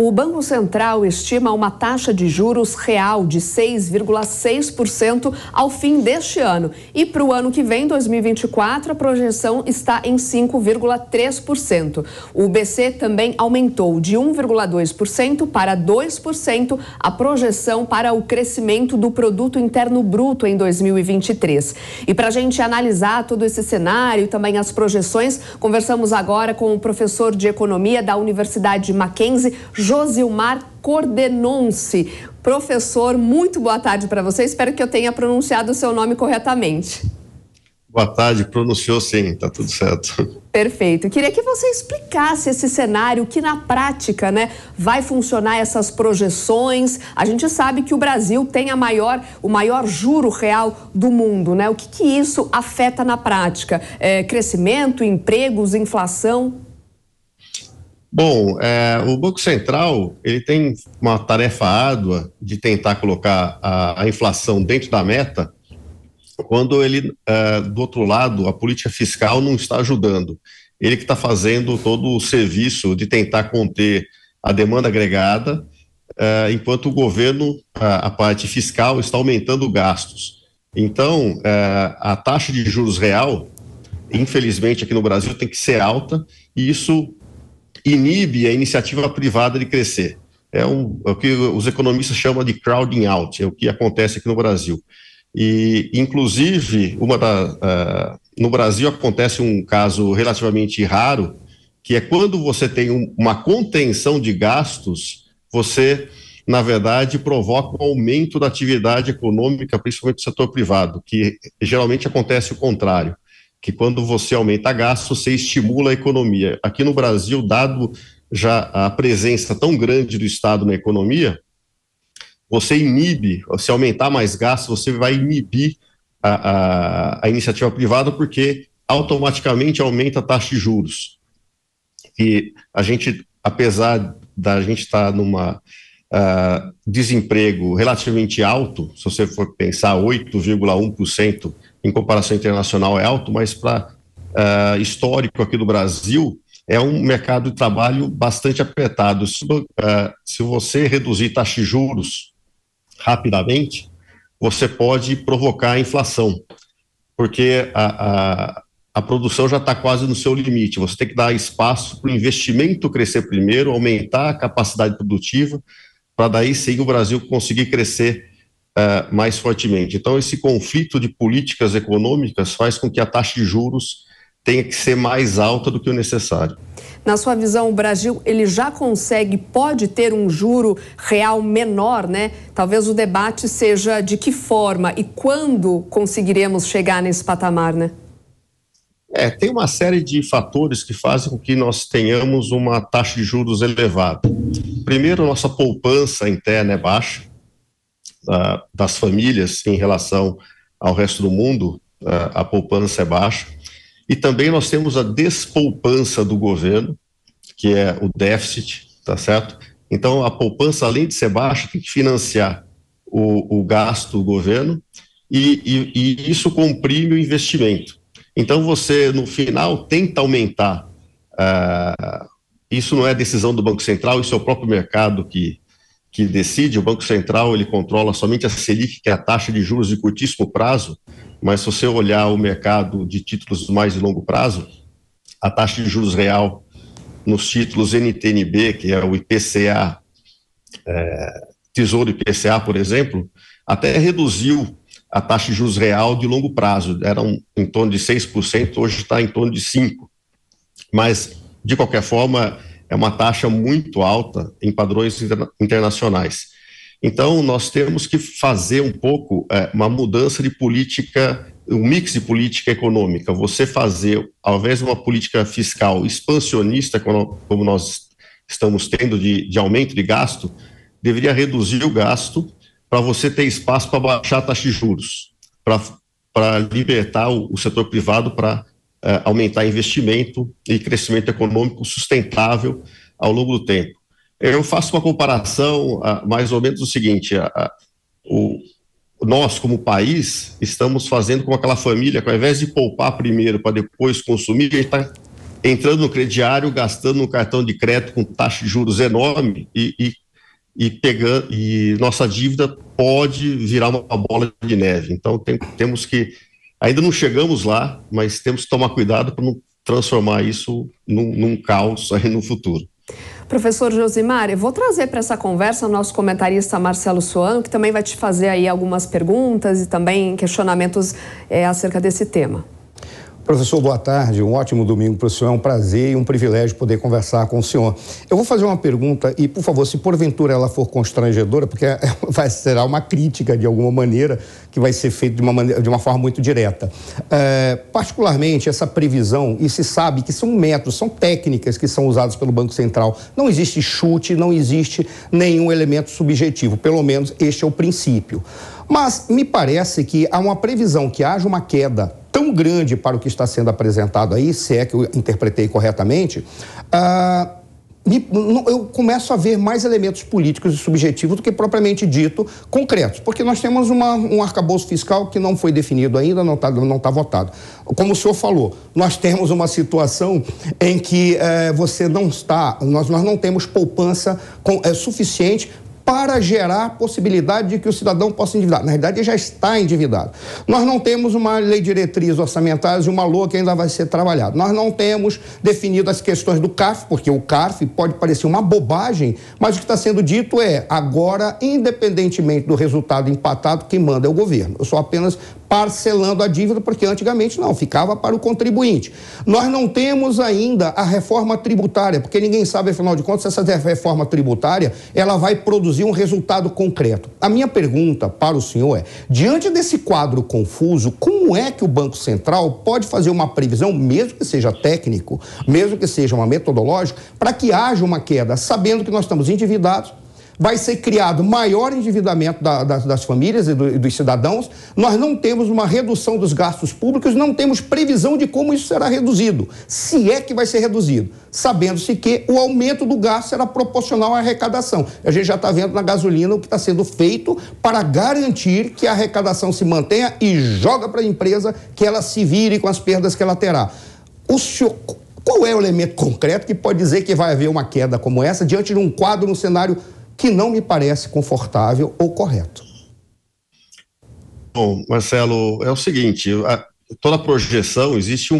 O Banco Central estima uma taxa de juros real de 6,6% ao fim deste ano. E para o ano que vem, 2024, a projeção está em 5,3%. O BC também aumentou de 1,2% para 2% a projeção para o crescimento do Produto Interno Bruto em 2023. E para a gente analisar todo esse cenário e também as projeções, conversamos agora com o professor de Economia da Universidade Mackenzie, Josilmar Cordenonce. Professor, muito boa tarde para você. Espero que eu tenha pronunciado o seu nome corretamente. Boa tarde, pronunciou sim, tá tudo certo. Perfeito. Queria que você explicasse esse cenário, que na prática, vai funcionar essas projeções. A gente sabe que o Brasil tem o maior juro real do mundo, O que isso afeta na prática? Crescimento, empregos, inflação? Bom, o Banco Central ele tem uma tarefa árdua de tentar colocar a inflação dentro da meta, quando ele, do outro lado, a política fiscal não está ajudando. Ele que está fazendo todo o serviço de tentar conter a demanda agregada, enquanto o governo, a parte fiscal, está aumentando gastos. Então, a taxa de juros real, infelizmente aqui no Brasil, tem que ser alta, e isso inibe a iniciativa privada de crescer. É o que os economistas chamam de crowding out, é o que acontece aqui no Brasil. E, inclusive, no Brasil acontece um caso relativamente raro, que é quando você tem uma contenção de gastos, você, na verdade, provoca um aumento da atividade econômica, principalmente do setor privado, que geralmente acontece o contrário, que quando você aumenta gastos, você estimula a economia. Aqui no Brasil, dado já a presença tão grande do Estado na economia, você inibe, se aumentar mais gastos, você vai inibir a iniciativa privada, porque automaticamente aumenta a taxa de juros. E a gente, apesar da gente estar numa desemprego relativamente alto, se você for pensar 8,1% em comparação internacional é alto, mas para histórico aqui do Brasil, é um mercado de trabalho bastante apertado. Se você reduzir taxa de juros rapidamente, você pode provocar a inflação, porque a produção já está quase no seu limite. Você tem que dar espaço para o investimento crescer primeiro, aumentar a capacidade produtiva, para daí sim o Brasil conseguir crescer mais fortemente. Então, esse conflito de políticas econômicas faz com que a taxa de juros tenha que ser mais alta do que o necessário. Na sua visão, o Brasil, ele já pode ter um juro real menor, Talvez o debate seja de que forma e quando conseguiremos chegar nesse patamar, Tem uma série de fatores que fazem com que nós tenhamos uma taxa de juros elevada. Primeiro, nossa poupança interna é baixa, das famílias em relação ao resto do mundo, a poupança é baixa. E também nós temos a despoupança do governo, que é o déficit, tá certo? Então, a poupança, além de ser baixa, tem que financiar o gasto do governo e isso comprime o investimento. Então, você, no final, tenta aumentar. Isso não é decisão do Banco Central, isso é o próprio mercado que decide. O Banco Central, ele controla somente a Selic, que é a taxa de juros de curtíssimo prazo, mas se você olhar o mercado de títulos mais de longo prazo, a taxa de juros real nos títulos NTN-B, que é o IPCA, Tesouro IPCA, por exemplo, até reduziu a taxa de juros real de longo prazo, era em torno de 6%, hoje está em torno de 5%. Mas, de qualquer forma, é uma taxa muito alta em padrões internacionais. Então, nós temos que fazer um pouco uma mudança de política, um mix de política econômica. Você fazer, ao invés de uma política fiscal expansionista, como nós estamos tendo de aumento de gasto, deveria reduzir o gasto para você ter espaço para baixar a taxa de juros, para libertar o setor privado para aumentar investimento e crescimento econômico sustentável ao longo do tempo. Eu faço uma comparação mais ou menos o seguinte, nós como país estamos fazendo com aquela família que ao invés de poupar primeiro para depois consumir, a gente está entrando no crediário, gastando no cartão de crédito com taxa de juros enorme e nossa dívida pode virar uma bola de neve. Então temos que, ainda não chegamos lá, mas temos que tomar cuidado para não transformar isso num caos aí no futuro. Professor Josimar, eu vou trazer para essa conversa o nosso comentarista Marcelo Suano, que também vai te fazer aí algumas perguntas e também questionamentos acerca desse tema. Professor, boa tarde, um ótimo domingo para o senhor, é um prazer e um privilégio poder conversar com o senhor. Eu vou fazer uma pergunta e, por favor, se porventura ela for constrangedora, porque será uma crítica de alguma maneira que vai ser feita de uma forma muito direta. Particularmente essa previsão, e se sabe que são métodos, são técnicas que são usadas pelo Banco Central. Não existe chute, não existe nenhum elemento subjetivo, pelo menos este é o princípio. Mas me parece que há uma previsão que haja uma queda tão grande para o que está sendo apresentado aí, se é que eu interpretei corretamente, eu começo a ver mais elementos políticos e subjetivos do que propriamente dito concretos, porque nós temos um arcabouço fiscal que não foi definido ainda, não tá votado. Como o senhor falou, nós temos uma situação em que nós não temos poupança suficiente para gerar a possibilidade de que o cidadão possa endividar. Na realidade, ele já está endividado. Nós não temos uma lei de diretrizes orçamentárias e uma LOA que ainda vai ser trabalhada. Nós não temos definido as questões do CARF, porque o CARF pode parecer uma bobagem, mas o que está sendo dito é, agora, independentemente do resultado empatado, quem manda é o governo. Eu sou apenas parcelando a dívida, porque antigamente não, ficava para o contribuinte. Nós não temos ainda a reforma tributária, porque ninguém sabe, afinal de contas, se essa reforma tributária ela vai produzir um resultado concreto. A minha pergunta para o senhor é, diante desse quadro confuso, como é que o Banco Central pode fazer uma previsão, mesmo que seja técnico, mesmo que seja uma metodológica, para que haja uma queda, sabendo que nós estamos endividados, vai ser criado maior endividamento das famílias e dos cidadãos, nós não temos uma redução dos gastos públicos, não temos previsão de como isso será reduzido, se é que vai ser reduzido, sabendo-se que o aumento do gasto será proporcional à arrecadação. A gente já está vendo na gasolina o que está sendo feito para garantir que a arrecadação se mantenha e joga para a empresa que ela se vire com as perdas que ela terá. Qual é o elemento concreto que pode dizer que vai haver uma queda como essa diante de um quadro, um cenário que não me parece confortável ou correto? Bom, Marcelo, é o seguinte, toda projeção existe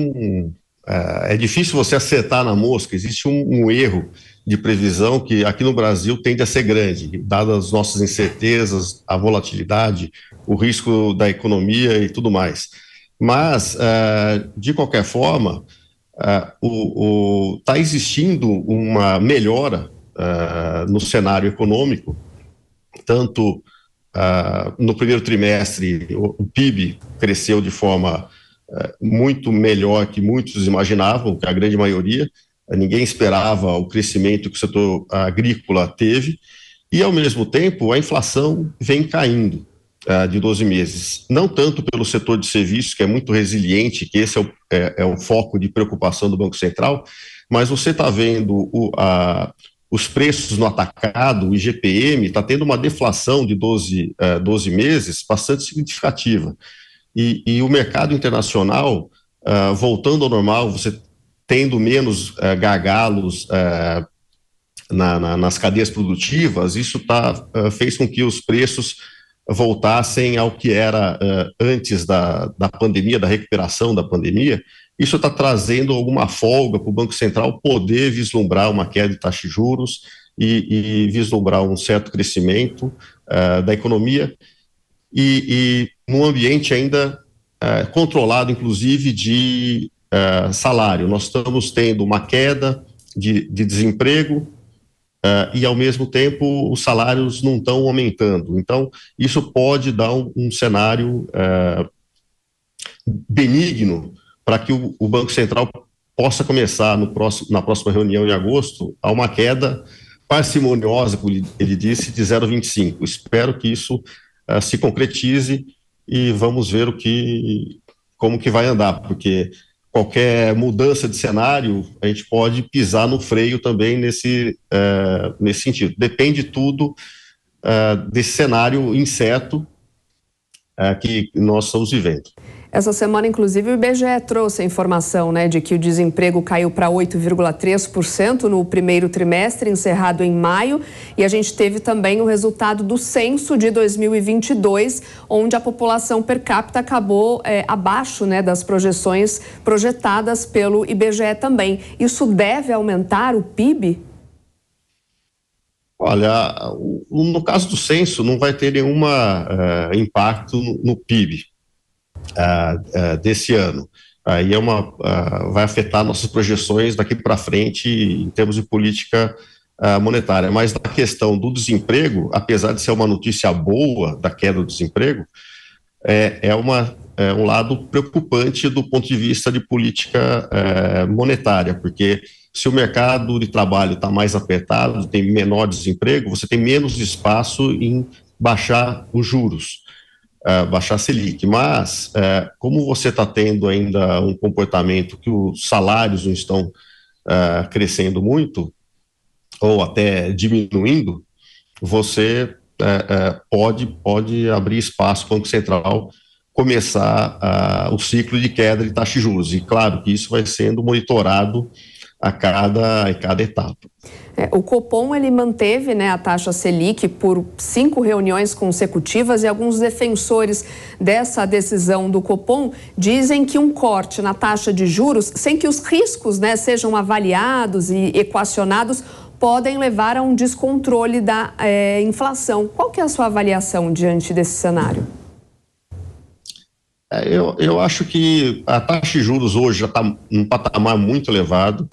é difícil você acertar na mosca, existe um erro de previsão que aqui no Brasil tende a ser grande, dadas as nossas incertezas, a volatilidade, o risco da economia e tudo mais. Mas, de qualquer forma, está existindo uma melhora no cenário econômico, tanto no primeiro trimestre o PIB cresceu de forma muito melhor que muitos imaginavam, que a grande maioria, ninguém esperava o crescimento que o setor agrícola teve, e ao mesmo tempo a inflação vem caindo de 12 meses, não tanto pelo setor de serviços, que é muito resiliente, que esse é o foco de preocupação do Banco Central, mas você está vendo os preços no atacado, o IGPM, está tendo uma deflação de 12 meses bastante significativa. E o mercado internacional, voltando ao normal, você tendo menos gargalos nas cadeias produtivas, isso fez com que os preços voltassem ao que era antes da pandemia, da recuperação da pandemia. Isso está trazendo alguma folga para o Banco Central poder vislumbrar uma queda de taxa de juros e vislumbrar um certo crescimento da economia e num ambiente ainda controlado, inclusive, de salário. Nós estamos tendo uma queda de desemprego e, ao mesmo tempo, os salários não estão aumentando. Então, isso pode dar um cenário benigno para que o Banco Central possa começar na próxima reunião em agosto a uma queda parcimoniosa, como ele disse, de 0,25. Espero que isso se concretize e vamos ver como que vai andar, porque qualquer mudança de cenário a gente pode pisar no freio também nesse sentido. Depende tudo desse cenário incerto que nós estamos vivendo. Essa semana, inclusive, o IBGE trouxe a informação, né, de que o desemprego caiu para 8,3% no primeiro trimestre, encerrado em maio. E a gente teve também o resultado do censo de 2022, onde a população per capita acabou abaixo, né, das projeções projetadas pelo IBGE também. Isso deve aumentar o PIB? Olha, no caso do censo, não vai ter nenhum impacto no PIB. Desse ano. Aí vai afetar nossas projeções daqui para frente em termos de política monetária. Mas na questão do desemprego, apesar de ser uma notícia boa da queda do desemprego, é um lado preocupante do ponto de vista de política monetária, porque se o mercado de trabalho está mais apertado, tem menor desemprego, você tem menos espaço em baixar os juros. Baixar a Selic, mas como você está tendo ainda um comportamento que os salários não estão crescendo muito, ou até diminuindo, você pode abrir espaço para o Banco Central começar o ciclo de queda de taxa de juros, e claro que isso vai sendo monitorado a cada etapa. O Copom, ele manteve, né, a taxa Selic por 5 reuniões consecutivas, e alguns defensores dessa decisão do Copom dizem que um corte na taxa de juros, sem que os riscos, né, sejam avaliados e equacionados, podem levar a um descontrole da inflação. Qual que é a sua avaliação diante desse cenário? Eu acho que a taxa de juros hoje já está num patamar muito elevado,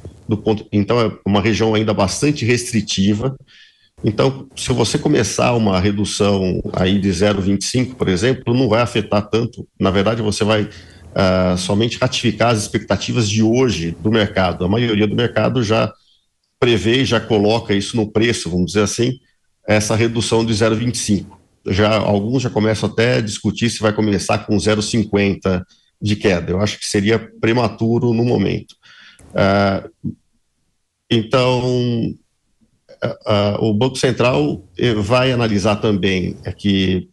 então é uma região ainda bastante restritiva. Então, se você começar uma redução aí de 0,25, por exemplo, não vai afetar tanto. Na verdade, você vai somente ratificar as expectativas de hoje do mercado. A maioria do mercado já prevê e já coloca isso no preço, vamos dizer assim, essa redução de 0,25. Alguns já começam até a discutir se vai começar com 0,50 de queda. Eu acho que seria prematuro no momento. Então, o Banco Central vai analisar também que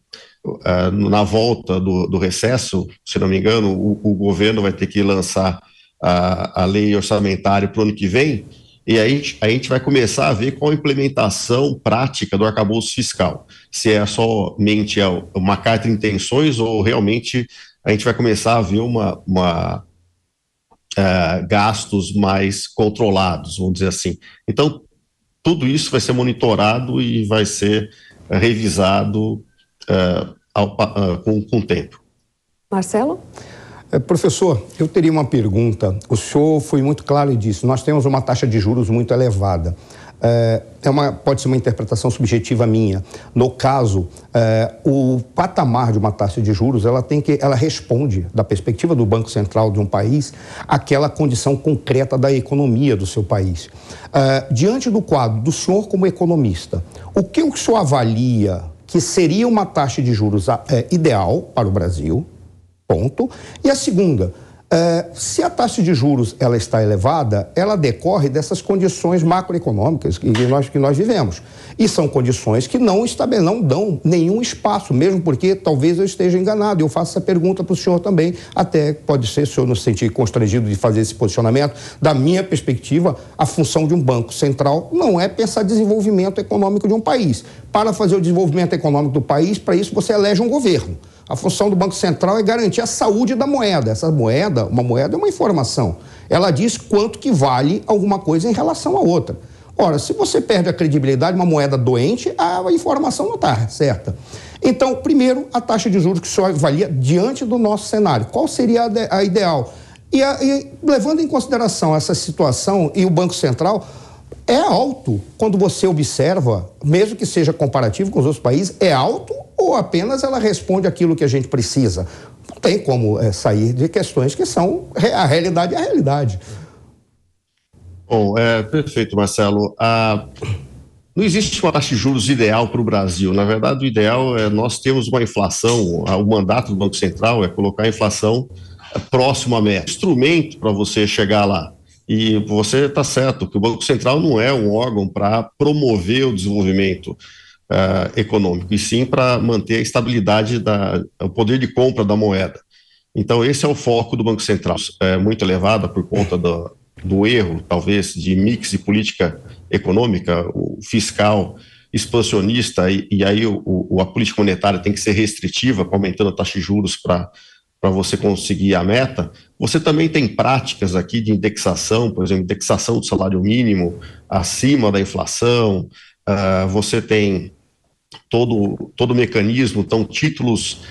na volta do recesso, se não me engano, o governo vai ter que lançar a lei orçamentária para o ano que vem, e aí a gente vai começar a ver qual a implementação prática do arcabouço fiscal. Se é somente uma carta de intenções ou realmente a gente vai começar a ver gastos mais controlados, vamos dizer assim. Então, tudo isso vai ser monitorado e vai ser revisado com o tempo. Marcelo? Professor, eu teria uma pergunta. O senhor foi muito claro e disse, nós temos uma taxa de juros muito elevada. Pode ser uma interpretação subjetiva minha. No caso, o patamar de uma taxa de juros, ela responde, da perspectiva do Banco Central de um país, àquela condição concreta da economia do seu país. Diante do quadro do senhor como economista, o que o senhor avalia que seria uma taxa de juros ideal para o Brasil? Ponto. E a segunda, se a taxa de juros ela está elevada, ela decorre dessas condições macroeconômicas que nós vivemos. E são condições que não dão nenhum espaço, mesmo porque talvez eu esteja enganado. Eu faço essa pergunta para o senhor também, até pode ser, se o senhor não se sentir constrangido de fazer esse posicionamento. Da minha perspectiva, a função de um banco central não é pensar desenvolvimento econômico de um país. Para fazer o desenvolvimento econômico do país, para isso você elege um governo. A função do Banco Central é garantir a saúde da moeda. Uma moeda é uma informação. Ela diz quanto que vale alguma coisa em relação a outra. Ora, se você perde a credibilidade, uma moeda doente, a informação não está certa. Então, primeiro, a taxa de juros que o senhor avalia diante do nosso cenário. Qual seria a ideal? E levando em consideração essa situação e o Banco Central, é alto quando você observa, mesmo que seja comparativo com os outros países, é alto ou apenas ela responde aquilo que a gente precisa? Não tem como sair de questões que são a realidade é a realidade. Bom, perfeito, Marcelo. Não existe uma taxa de juros ideal para o Brasil. Na verdade, o ideal é nós termos uma inflação, o mandato do Banco Central é colocar a inflação próximo à meta. Instrumento para você chegar lá. E você está certo que o Banco Central não é um órgão para promover o desenvolvimento econômico, e sim para manter a estabilidade, o poder de compra da moeda. Então, esse é o foco do Banco Central. É muito elevada por conta do erro, talvez, de mix de política econômica, o fiscal expansionista, e aí a política monetária tem que ser restritiva, aumentando a taxa de juros para você conseguir a meta. Você também tem práticas aqui de indexação, por exemplo, indexação do salário mínimo acima da inflação, você tem todo o mecanismo, então títulos,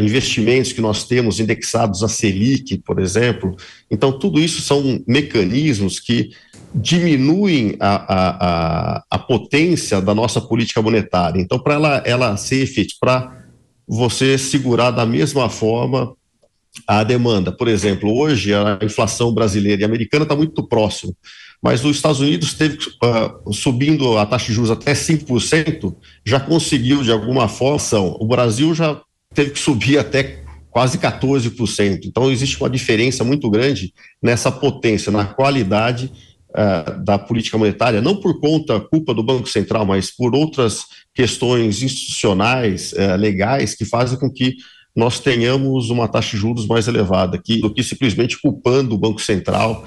investimentos que nós temos indexados a Selic, por exemplo. Então, tudo isso são mecanismos que diminuem a potência da nossa política monetária. Então, para ela ser efetiva, para você segurar da mesma forma a demanda. Por exemplo, hoje a inflação brasileira e americana está muito próximo, mas os Estados Unidos teve subindo a taxa de juros até 5%, já conseguiu de alguma forma. O Brasil já teve que subir até quase 14%. Então, existe uma diferença muito grande nessa potência, na qualidade da política monetária, não por culpa do Banco Central, mas por outras questões institucionais, legais, que fazem com que nós tenhamos uma taxa de juros mais elevada do que simplesmente culpando o Banco Central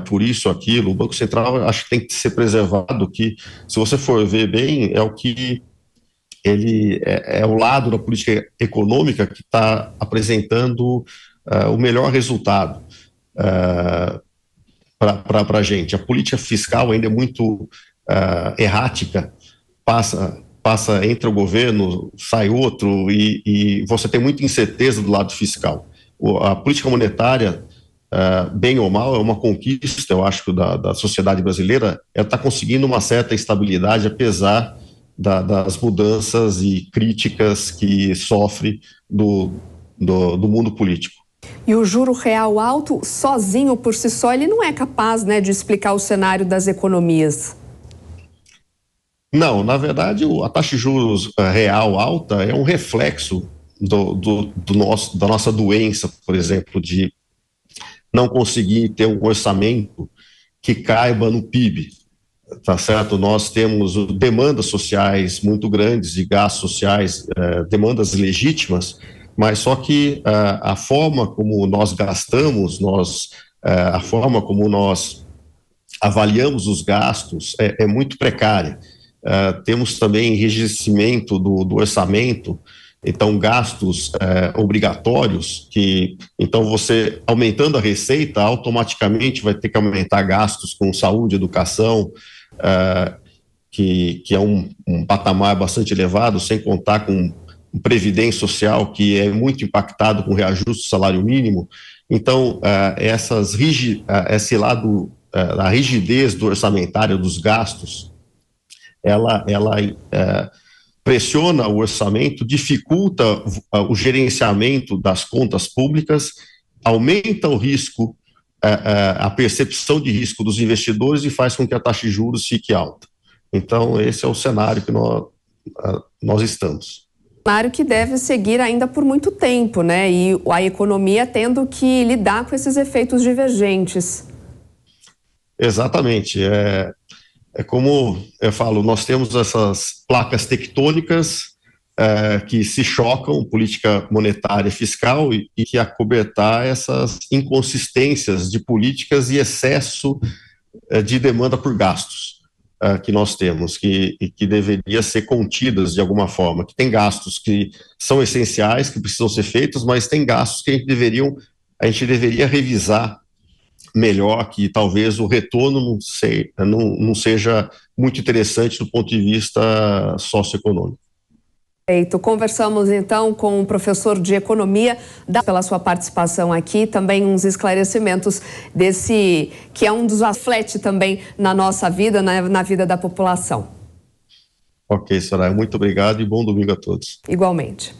por isso, aquilo. O Banco Central, acho que tem que ser preservado, que, se você for ver bem, é o que ele é o lado da política econômica que está apresentando o melhor resultado para a gente. A política fiscal ainda é muito errática, passa entre o governo, sai outro, e você tem muita incerteza do lado fiscal. A política monetária, bem ou mal, é uma conquista, eu acho, da sociedade brasileira. Ela está conseguindo uma certa estabilidade, apesar das mudanças e críticas que sofre do mundo político. E o juro real alto, sozinho por si só, ele não é capaz, né, de explicar o cenário das economias. Não, na verdade, a taxa de juros real alta é um reflexo da nossa doença, por exemplo, de não conseguir ter um orçamento que caiba no PIB, tá certo? Nós temos demandas sociais muito grandes, de gastos sociais, demandas legítimas, mas só que a forma como nós gastamos, a forma como nós avaliamos os gastos é muito precária. Temos também enrijecimento do orçamento, então gastos obrigatórios, então você aumentando a receita, automaticamente vai ter que aumentar gastos com saúde, educação, que é um patamar bastante elevado, sem contar com previdência social, que é muito impactado com o reajuste do salário mínimo. Então, esse lado, a rigidez do orçamentário dos gastos, ela pressiona o orçamento, dificulta o gerenciamento das contas públicas, aumenta o risco, a percepção de risco dos investidores, e faz com que a taxa de juros fique alta. Então, esse é o cenário que nós estamos. Cenário que deve seguir ainda por muito tempo, né? E a economia tendo que lidar com esses efeitos divergentes. Exatamente. É como eu falo, nós temos essas placas tectônicas que se chocam, política monetária e fiscal, e que acobertar essas inconsistências de políticas e excesso de demanda por gastos que nós temos, que deveria ser contidas de alguma forma, que tem gastos que são essenciais, que precisam ser feitos, mas tem gastos que a gente deveria revisar melhor, que talvez o retorno não seja muito interessante do ponto de vista socioeconômico. Conversamos então com o professor de economia, pela sua participação aqui, também uns esclarecimentos desse que é um dos reflete também na nossa vida, na vida da população. Ok, Soraya, muito obrigado e bom domingo a todos. Igualmente.